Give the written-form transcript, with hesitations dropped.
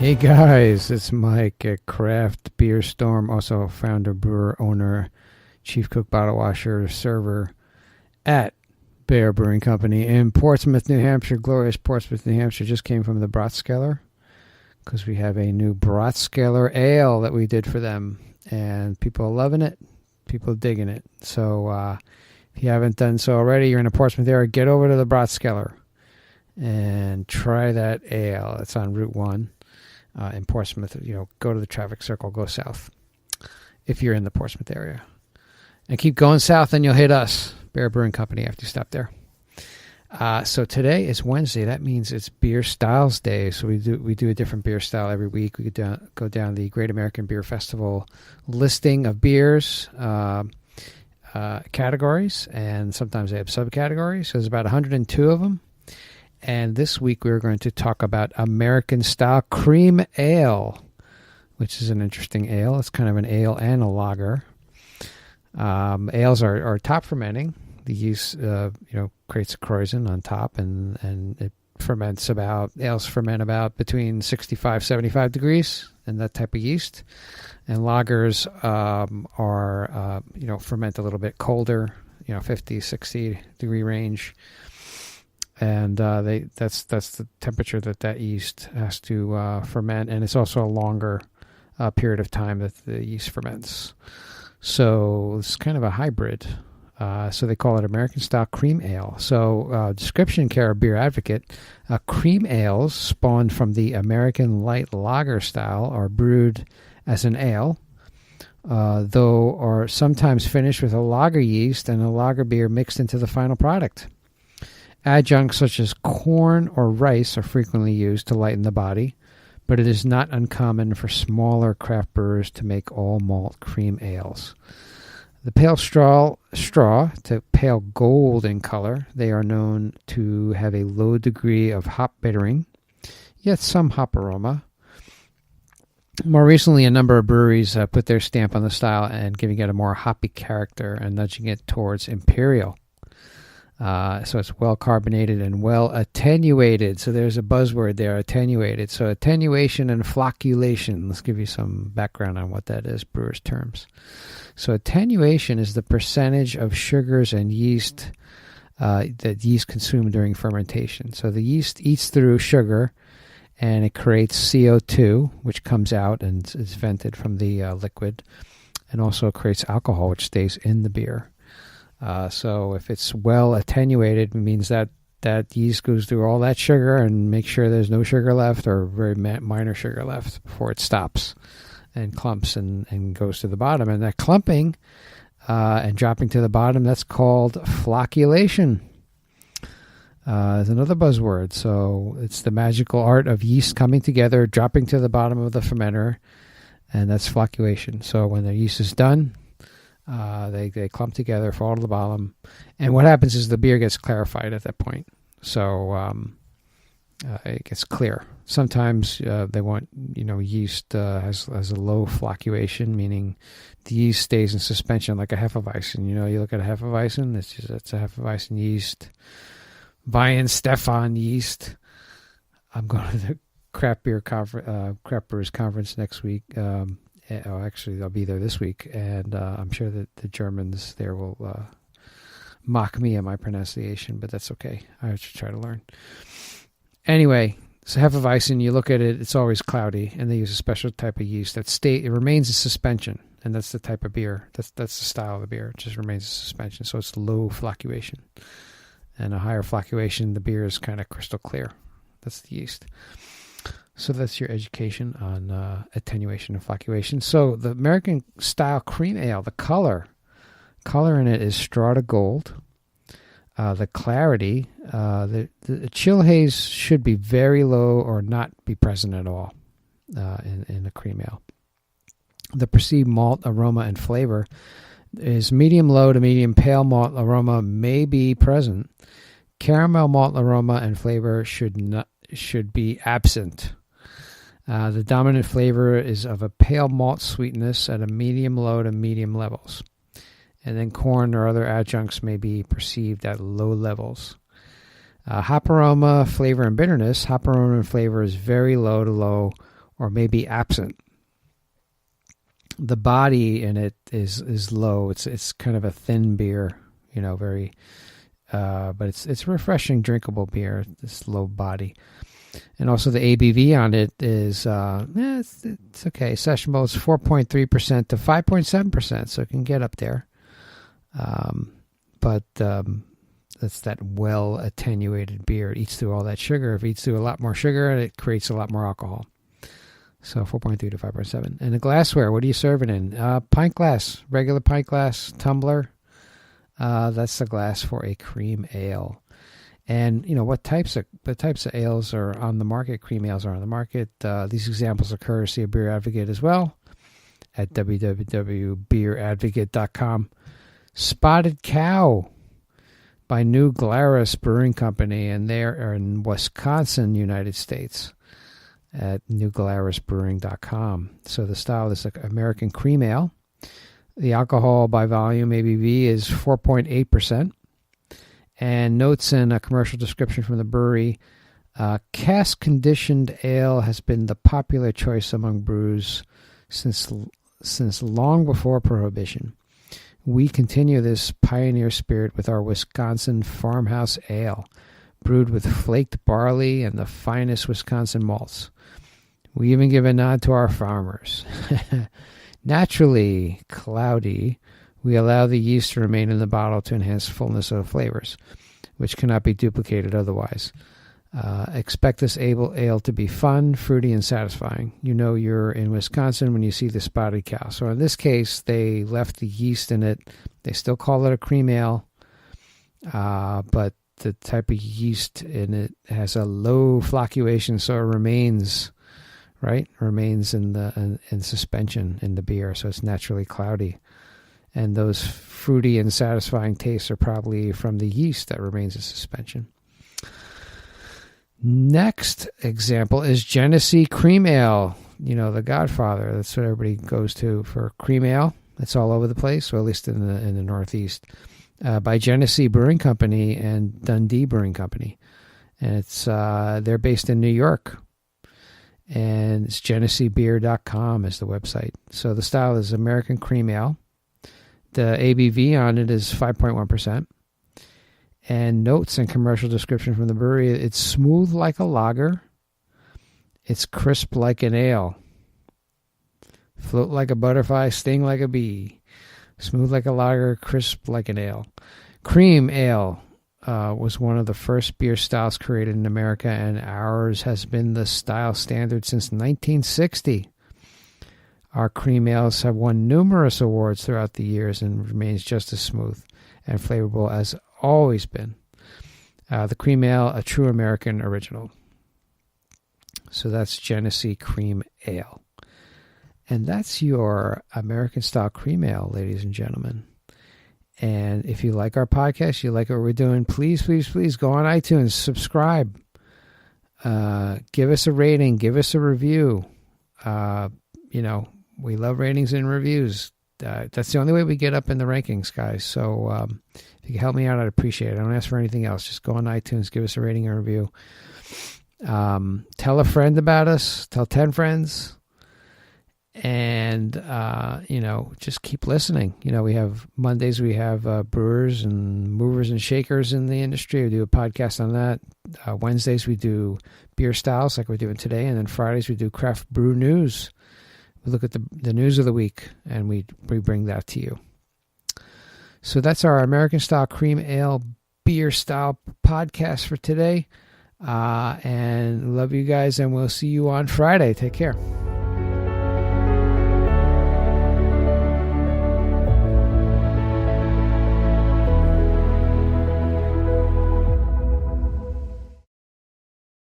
Hey guys, it's Mike at Craft Beer Storm, also founder, brewer, owner, chief cook, bottle washer, server at Bear Brewing Company in Portsmouth, New Hampshire. Glorious Portsmouth, New Hampshire. Just came from the Bratskeller because we have a new Bratskeller ale that we did for them, and people are loving it. People are digging it. So if you haven't done so already, you're in the Portsmouth area, get over to the Bratskeller and try that ale. It's on Route 1. In Portsmouth, go to the traffic circle, go south if you're in the Portsmouth area. And keep going south and you'll hit us, Bear Brewing Company, after you stop there. So today is Wednesday. That means it's Beer Styles Day. So we do a different beer style every week. We go down the Great American Beer Festival listing of beers, categories, and sometimes they have subcategories. So there's about 102 of them. And this week we're going to talk about American-style cream ale, which is an interesting ale. It's kind of an ale and a lager. Ales are top fermenting. The yeast, creates a krausen on top, and it ferments ales ferment about between 65, 75 degrees, and that type of yeast. And lagers ferment a little bit colder, 50, 60 degree range. And that's the temperature that yeast has to ferment, and it's also a longer period of time that the yeast ferments. So it's kind of a hybrid. So they call it American-style cream ale. So description care of Beer Advocate, cream ales spawned from the American light lager style are brewed as an ale, though are sometimes finished with a lager yeast and a lager beer mixed into the final product. Adjuncts such as corn or rice are frequently used to lighten the body, but it is not uncommon for smaller craft brewers to make all malt cream ales. The pale straw to pale gold in color, they are known to have a low degree of hop bittering, yet some hop aroma. More recently, a number of breweries put their stamp on the style and giving it a more hoppy character and nudging it towards Imperial. So it's well carbonated and well attenuated. So there's a buzzword there, attenuated. So attenuation and flocculation. Let's give you some background on what that is, brewers' terms. So attenuation is the percentage of sugars and yeast that yeast consume during fermentation. So the yeast eats through sugar, and it creates CO2, which comes out and is vented from the liquid, and also creates alcohol, which stays in the beer. So if it's well attenuated, it means that yeast goes through all that sugar and makes sure there's no sugar left or very minor sugar left before it stops and clumps and goes to the bottom. And that clumping and dropping to the bottom, that's called flocculation. Is another buzzword. So it's the magical art of yeast coming together, dropping to the bottom of the fermenter, and that's flocculation. So when the yeast is done, they clump together, fall to the bottom, and what happens is the beer gets clarified at that point. So it gets clear. Sometimes they want, yeast has a low flocculation, meaning the yeast stays in suspension like a Hefeweizen. You look at a Hefeweizen, it's a Hefeweizen yeast. Weihenstephan yeast. I'm going to the craft brewers conference next week. Actually, I'll be there this week, and I'm sure that the Germans there will mock me at my pronunciation, but that's okay. I should try to learn. Anyway, so Hefeweizen, you look at it, it's always cloudy, and they use a special type of yeast it remains in suspension, and that's the type of beer. That's the style of the beer. It just remains in suspension, so it's low flocculation. And a higher flocculation, the beer is kind of crystal clear. That's the yeast. So that's your education on attenuation and flocculation. So the American-style cream ale, the color in it is straw to gold. The clarity, the chill haze should be very low or not be present at all in the cream ale. The perceived malt aroma and flavor is medium low to medium pale malt aroma may be present. Caramel malt aroma and flavor should be absent. The dominant flavor is of a pale malt sweetness at a medium low to medium levels. And then corn or other adjuncts may be perceived at low levels. Hop aroma, flavor, and bitterness. Hop aroma and flavor is very low to low or maybe absent. The body in it is low. It's kind of a thin beer, very, but it's refreshing, drinkable beer. This low body, and also the ABV on it is it's okay. Sessionable is 4.3% to 5.7%, so it can get up there. But that's that well attenuated beer. It eats through all that sugar. If it eats through a lot more sugar, it creates a lot more alcohol. So 4.3 to 5.7. And the glassware, what are you serving in? Pint glass, regular pint glass, tumbler. That's the glass for a cream ale. And what types of ales are on the market? Cream ales are on the market. These examples are courtesy of Beer Advocate as well at www.beeradvocate.com. Spotted Cow by New Glarus Brewing Company, and they are in Wisconsin, United States, at newglarusbrewing.com. So the style is like American cream ale. The alcohol by volume ABV is 4.8%. And notes in a commercial description from the brewery, cask conditioned ale has been the popular choice among brewers since long before Prohibition. We continue this pioneer spirit with our Wisconsin farmhouse ale, brewed with flaked barley and the finest Wisconsin malts. We even give a nod to our farmers. Naturally cloudy, we allow the yeast to remain in the bottle to enhance fullness of flavors, which cannot be duplicated otherwise. Expect this ale to be fun, fruity, and satisfying. You're in Wisconsin when you see the Spotted Cow. So in this case, they left the yeast in it. They still call it a cream ale, but the type of yeast in it has a low flocculation, so it remains in suspension in the beer, so it's naturally cloudy. And those fruity and satisfying tastes are probably from the yeast that remains in suspension. Next example is Genesee Cream Ale. The Godfather. That's what everybody goes to for cream ale. It's all over the place, or at least in the Northeast. By Genesee Brewing Company and Dundee Brewing Company. And it's they're based in New York. And it's GeneseeBeer.com is the website. So the style is American cream ale. The ABV on it is 5.1%. And notes and commercial description from the brewery, it's smooth like a lager. It's crisp like an ale. Float like a butterfly, sting like a bee. Smooth like a lager, crisp like an ale. Cream ale was one of the first beer styles created in America, and ours has been the style standard since 1960. Our cream ales have won numerous awards throughout the years and remains just as smooth and flavorful as always been. The cream ale, a true American original. So that's Genesee Cream Ale. And that's your American style cream ale, ladies and gentlemen. And if you like our podcast, you like what we're doing, please, please, please go on iTunes, subscribe, give us a rating, give us a review. We love ratings and reviews. That's the only way we get up in the rankings, guys. So if you can help me out, I'd appreciate it. I don't ask for anything else. Just go on iTunes, give us a rating and review. Tell a friend about us. Tell 10 friends. And, just keep listening. We have Mondays, we have brewers and movers and shakers in the industry. We do a podcast on that. Wednesdays, we do beer styles like we're doing today. And then Fridays, we do craft brew news. We look at the news of the week, and we bring that to you. So that's our American Style Cream Ale Beer Style podcast for today. And love you guys, and we'll see you on Friday. Take care.